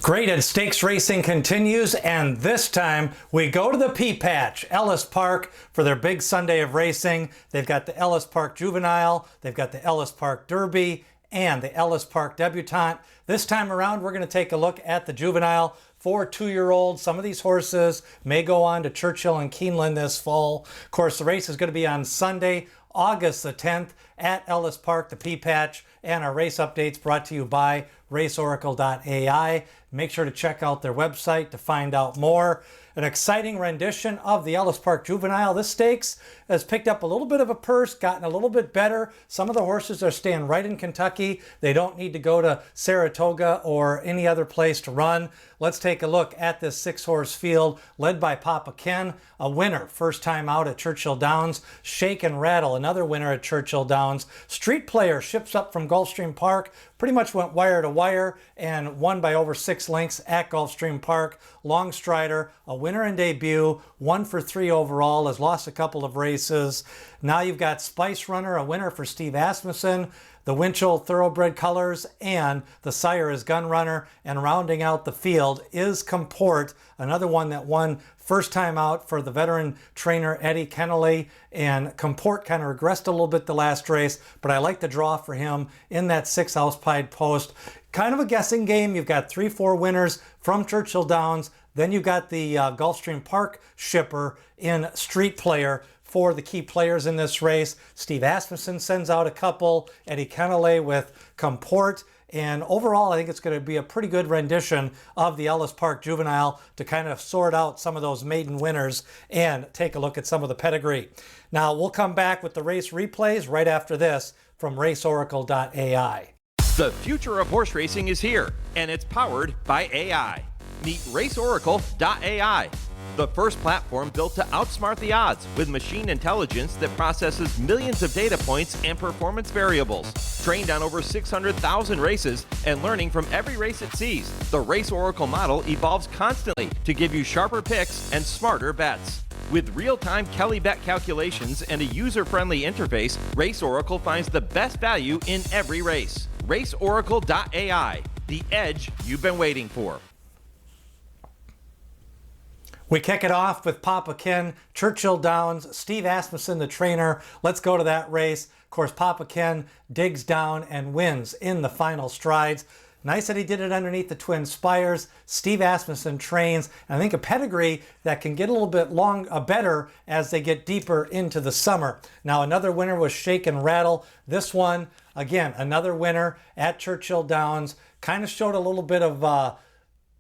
Graded stakes racing continues, and this time we go to the P-Patch, Ellis Park, for their big Sunday of racing. They've got the Ellis Park Juvenile, they've got the Ellis Park Derby, and the Ellis Park Debutante. This time around, we're going to take a look at the Juvenile for 2-year-olds. Some of these horses may go on to Churchill and Keeneland this fall. Of course, the race is going to be on Sunday, August the 10th at Ellis Park, the P-Patch, and our race updates brought to you by RaceOracle.AI. Make sure to check out their website to find out more. An exciting rendition of the Ellis Park Juvenile. This stakes has picked up a little bit of a purse, gotten a little bit better. Some of the horses are staying right in Kentucky. They don't need to go to Saratoga or any other place to run. Let's take a look at this 6-horse field led by Papa Ken, a winner, first time out at Churchill Downs. Shake and Rattle, another winner at Churchill Downs. Street Player ships up from Gulfstream Park, pretty much went wire to wire and won by over 6 lengths at Gulfstream Park. Long Strider, a winner in debut, 1 for 3 overall, has lost a couple of races. Now you've got Spice Runner, a winner for Steve Asmussen, the Winchell Thoroughbred Colors, and the Sire is Gun Runner. And rounding out the field is Comport, another one that won first time out for the veteran trainer Eddie Kennelly. And Comport kind of regressed a little bit the last race, but I like the draw for him in that 6-house Pied Post. Kind of a guessing game. You've got 3-4 winners from Churchill Downs. Then you've got the Gulfstream Park shipper in Street Player for the key players in this race. Steve Asmussen sends out a couple, Eddie Kennelly with Comport. And overall, I think it's going to be a pretty good rendition of the Ellis Park Juvenile to kind of sort out some of those maiden winners and take a look at some of the pedigree. Now, we'll come back with the race replays right after this from RaceOracle.AI. The future of horse racing is here, and it's powered by AI. Meet RaceOracle.AI, the first platform built to outsmart the odds with machine intelligence that processes millions of data points and performance variables. Trained on over 600,000 races and learning from every race it sees, the Race Oracle model evolves constantly to give you sharper picks and smarter bets. With real-time Kelly bet calculations and a user-friendly interface, Race Oracle finds the best value in every race. RaceOracle.AI, the edge you've been waiting for. We kick it off with Papa Ken, Churchill Downs, Steve Asmussen, the trainer. Let's go to that race. Of course, Papa Ken digs down and wins in the final strides. Nice that he did it underneath the Twin Spires. Steve Asmussen trains, and I think a pedigree that can get a little bit better as they get deeper into the summer. Now, another winner was Shake and Rattle. This one, again, another winner at Churchill Downs. Kind of showed a little bit of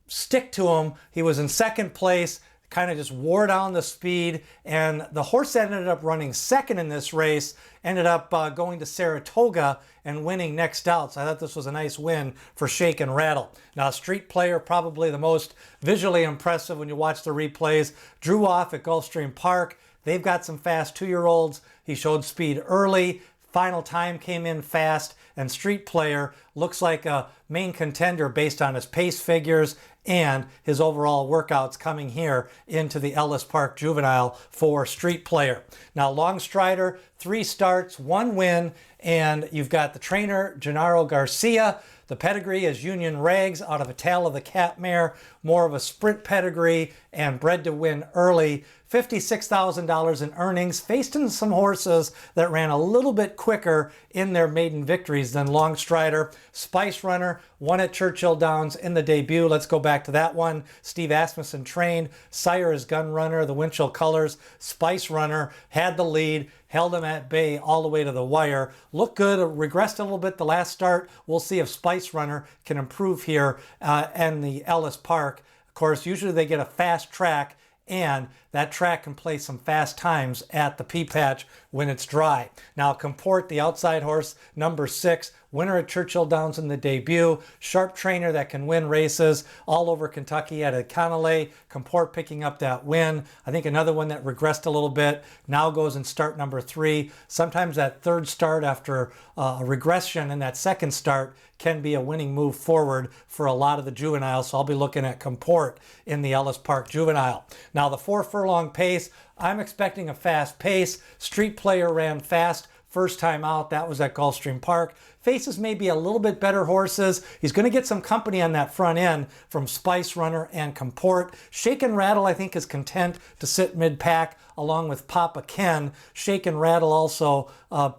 stick to him. He was in second place, kind of just wore down the speed, and the horse that ended up running second in this race ended up going to Saratoga and winning next out. So I thought this was a nice win for Shake and Rattle. Now, Street Player, probably the most visually impressive when you watch the replays, drew off at Gulfstream Park. They've got some fast 2-year-olds. He showed speed early. Final time came in fast, and Street Player looks like a main contender based on his pace figures and his overall workouts coming here into the Ellis Park Juvenile for Street Player. Now, Long Strider, 3 starts, 1 win, and you've got the trainer, Gennaro Garcia. The pedigree is Union Rags out of a Tail of the Cat mare, more of a sprint pedigree and bred to win early. $56,000 in earnings, faced in some horses that ran a little bit quicker in their maiden victories than Long Strider. Spice Runner won at Churchill Downs in the debut. Let's go back to that one. Steve Asmussen trained. Sire is Gun Runner, the Winchell Colors. Spice Runner had the lead, held him at bay all the way to the wire. Looked good, regressed a little bit the last start. We'll see if Spice Runner can improve here in the Ellis Park. Of course, usually they get a fast track, and that track can play some fast times at the P-Patch when it's dry. Now, Comport, the outside horse, number 6, winner at Churchill Downs in the debut. Sharp trainer that can win races all over Kentucky at a Connelly. Comport picking up that win. I think another one that regressed a little bit now goes in start number 3. Sometimes that third start after a regression in that second start can be a winning move forward for a lot of the juveniles. So I'll be looking at Comport in the Ellis Park Juvenile. Now, the 4-furlong pace, I'm expecting a fast pace. Street Player ran fast first time out. That was at Gulfstream Park. faces maybe a little bit better horses. He's going to get some company on that front end from Spice Runner and Comport. Shake and Rattle, I think, is content to sit mid-pack along with Papa Ken. Shake and Rattle also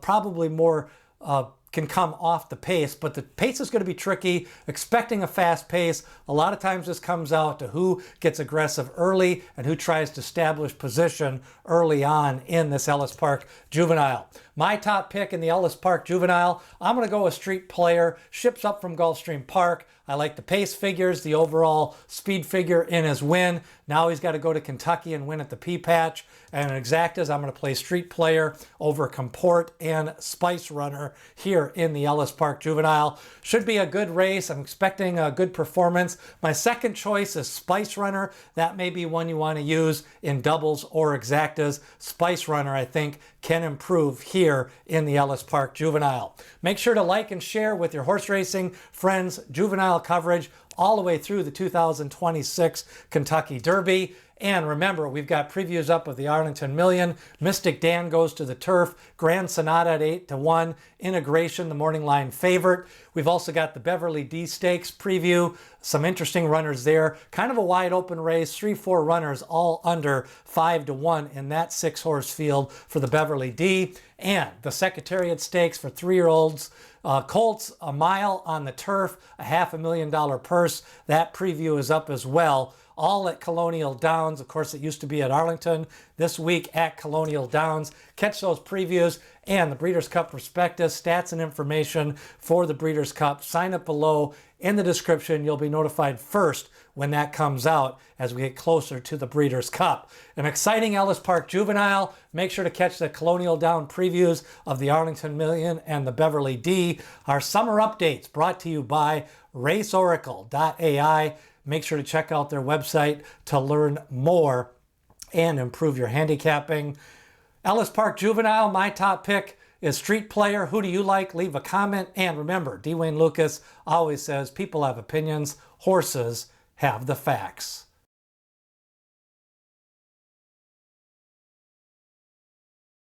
probably more can come off the pace, but the pace is going to be tricky. Expecting a fast pace. A lot of times this comes out to who gets aggressive early and who tries to establish position early on in this Ellis Park Juvenile. My top pick in the Ellis Park Juvenile, I'm going to go with Street Player. Ships up from Gulfstream Park. I like the pace figures, the overall speed figure in his win. Now he's got to go to Kentucky and win at the P-Patch. And in exactas, I'm going to play Street Player over Comport and Spice Runner here in the Ellis Park Juvenile. Should be a good race. I'm expecting a good performance. My second choice is Spice Runner. That may be one you want to use in doubles or exactas. Spice Runner, I think, can improve here in the Ellis Park Juvenile. Make sure to like and share with your horse racing friends juvenile coverage all the way through the 2026 Kentucky Derby. And remember, we've got previews up of the Arlington Million. Mystic Dan goes to the turf. Grand Sonata at 8-1. Integration, the morning line favorite. We've also got the Beverly D Stakes preview. Some interesting runners there. Kind of a wide open race. 3-4 runners all under 5-1 in that 6-horse field for the Beverly D. And the Secretariat Stakes for 3-year-olds. Colts, a mile on the turf, a $500,000 purse. That preview is up as well. All at Colonial Downs. Of course, it used to be at Arlington. This week at Colonial Downs. Catch those previews and the Breeders' Cup prospectus, stats and information for the Breeders' Cup. Sign up below in the description. You'll be notified first when that comes out as we get closer to the Breeders' Cup. An exciting Ellis Park Juvenile. Make sure to catch the Colonial Down previews of the Arlington Million and the Beverly D. Our summer updates brought to you by RaceOracle.AI. Make sure to check out their website to learn more and improve your handicapping. Ellis Park Juvenile, my top pick is Street Player. Who do you like? Leave a comment. And remember, D. Wayne Lucas always says people have opinions, horses have the facts.